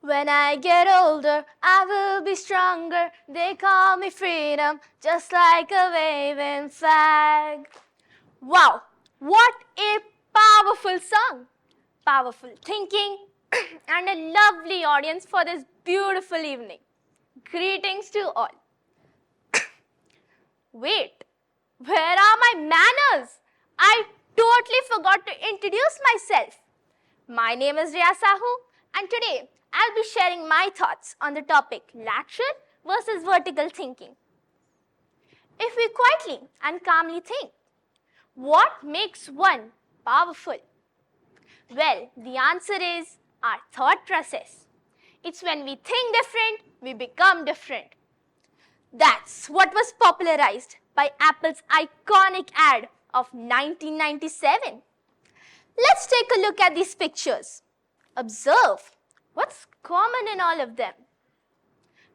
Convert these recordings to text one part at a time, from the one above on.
When I get older, I will be stronger. They call me freedom, just like a waving flag. Wow, what a powerful song! Powerful thinking and a lovely audience for this beautiful evening. Greetings to all. Wait, where are my manners? I totally forgot to introduce myself. My name is Reya Sahu, and today I'll be sharing my thoughts on the topic lateral versus vertical thinking. If we quietly and calmly think, what makes one powerful? Well, the answer is our thought process. It's when we think different, we become different. That's what was popularized by Apple's iconic ad of 1997. Let's take a look at these pictures. Observe what's common in all of them.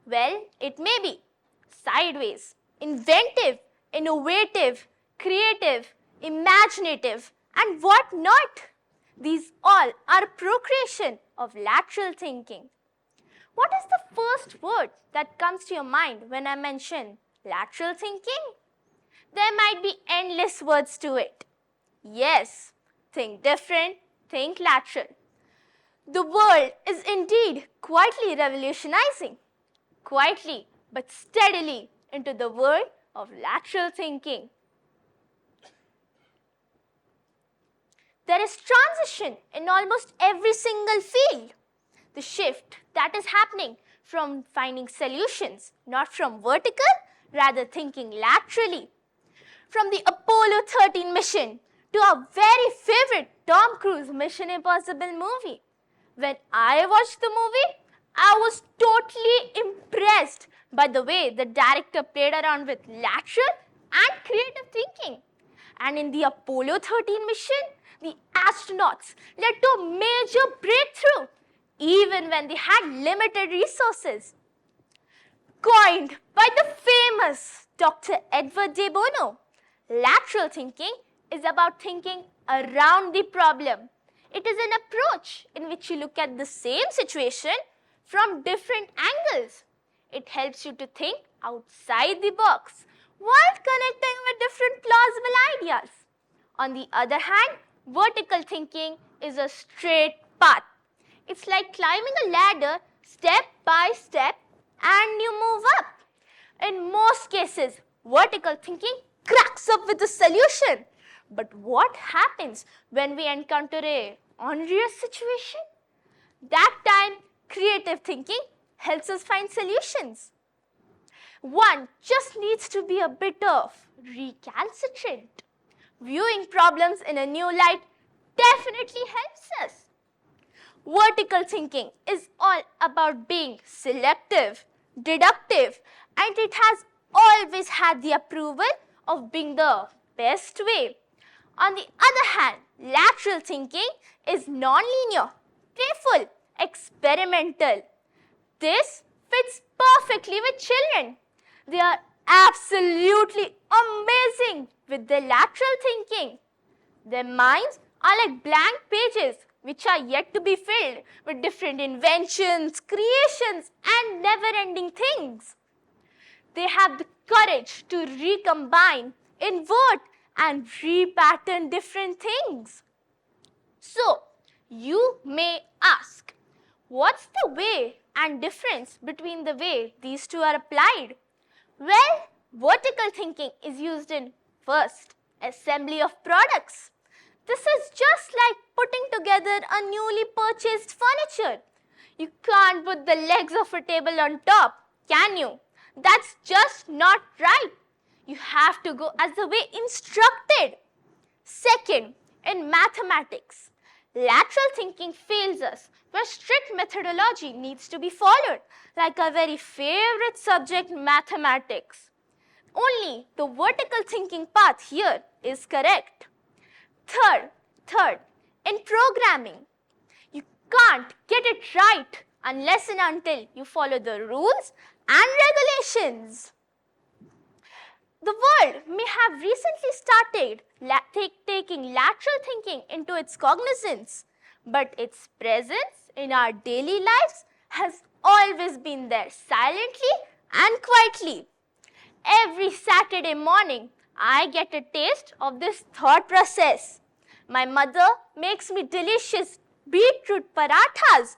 Well, it may be sideways, inventive, innovative, creative, imaginative, and what not. These all are a procreation of lateral thinking. What is the first word that comes to your mind when I mention lateral thinking? There might be endless words to it. Yes, think different, think lateral. The world is indeed quietly revolutionizing, quietly but steadily into the world of lateral thinking. There is transition in almost every single field. The shift that is happening from finding solutions, not from vertical, rather thinking laterally. From the Apollo 13 mission to our very favorite Tom Cruise Mission Impossible movie. When I watched the movie, I was totally impressed by the way the director played around with lateral and creative thinking. And in the Apollo 13 mission, the astronauts led to a major breakthrough, even when they had limited resources. Coined by the famous Dr. Edward de Bono, lateral thinking is about thinking around the problem. It is an approach in which you look at the same situation from different angles. It helps you to think outside the box while connecting with different plausible ideas. On the other hand, vertical thinking is a straight path. It's like climbing a ladder step by step and you move up. In most cases, vertical thinking cracks up with a solution. But what happens when we encounter a onerous situation? That time, creative thinking helps us find solutions. One just needs to be a bit of recalcitrant. Viewing problems in a new light definitely helps us. Vertical thinking is all about being selective, deductive, and it has always had the approval of being the best way. On the other hand, lateral thinking is non-linear, playful, experimental. This fits perfectly with children. They are absolutely amazing with their lateral thinking. Their minds are like blank pages which are yet to be filled with different inventions, creations, and never-ending things. They have the courage to recombine, invert, and repattern different things. So, you may ask, what's the way and difference between the way these two are applied? Well, vertical thinking is used in first, assembly of products. This is just like putting together a newly purchased furniture. You can't put the legs of a table on top, can you? That's just not right. You have to go as the way instructed. Second, in mathematics, lateral thinking fails us where strict methodology needs to be followed, like our very favorite subject, mathematics. Only the vertical thinking path here is correct. Third, in programming, you can't get it right unless and until you follow the rules and regulations. The world may have recently started taking lateral thinking into its cognizance, but its presence in our daily lives has always been there silently and quietly. Every Saturday morning, I get a taste of this thought process. My mother makes me delicious beetroot parathas,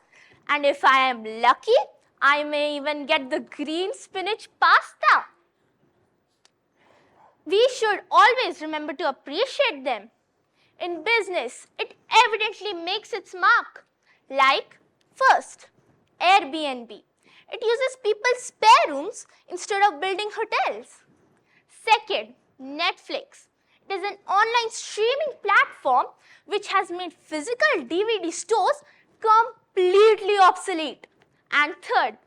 and if I am lucky, I may even get the green spinach pasta. We should always remember to appreciate them. In business, it evidently makes its mark. Like, first, Airbnb. It uses people's spare rooms instead of building hotels. Second, Netflix. It is an online streaming platform which has made physical DVD stores completely obsolete. And third,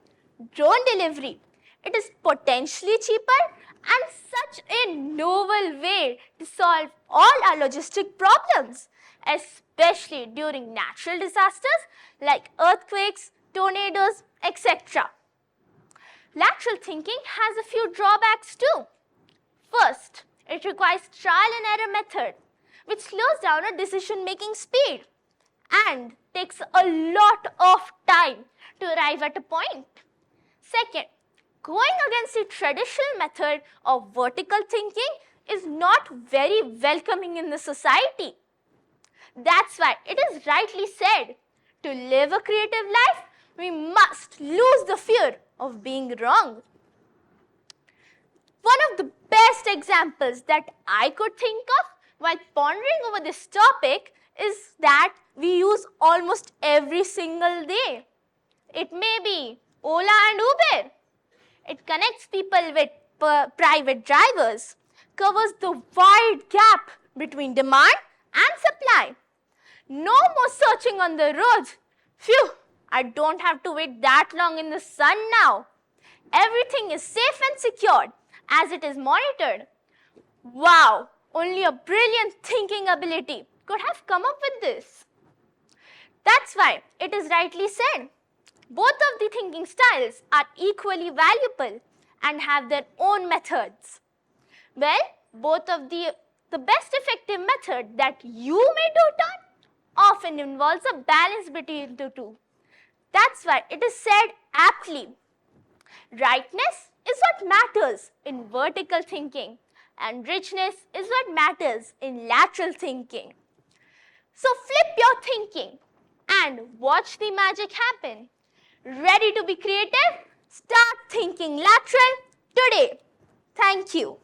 drone delivery. It is potentially cheaper and such a novel way to solve all our logistic problems, especially during natural disasters like earthquakes, tornadoes, etc. Lateral thinking has a few drawbacks too. First, it requires trial and error method, which slows down our decision-making speed and takes a lot of time to arrive at a point. Second, going against the traditional method of vertical thinking is not very welcoming in the society. That's why it is rightly said, to live a creative life, we must lose the fear of being wrong. One of the best examples that I could think of while pondering over this topic is that we use almost every single day. It may be Ola and Uber. It connects people with private drivers, covers the wide gap between demand and supply. No more searching on the roads. Phew, I don't have to wait that long in the sun now. Everything is safe and secured as it is monitored. Wow, only a brilliant thinking ability could have come up with this. That's why it is rightly said, both of the thinking styles are equally valuable and have their own methods. Well, both of the best effective method that you may do often involves a balance between the two. That's why it is said aptly, rightness is what matters in vertical thinking and richness is what matters in lateral thinking. So flip your thinking and watch the magic happen. Ready to be creative? Start thinking lateral today. Thank you.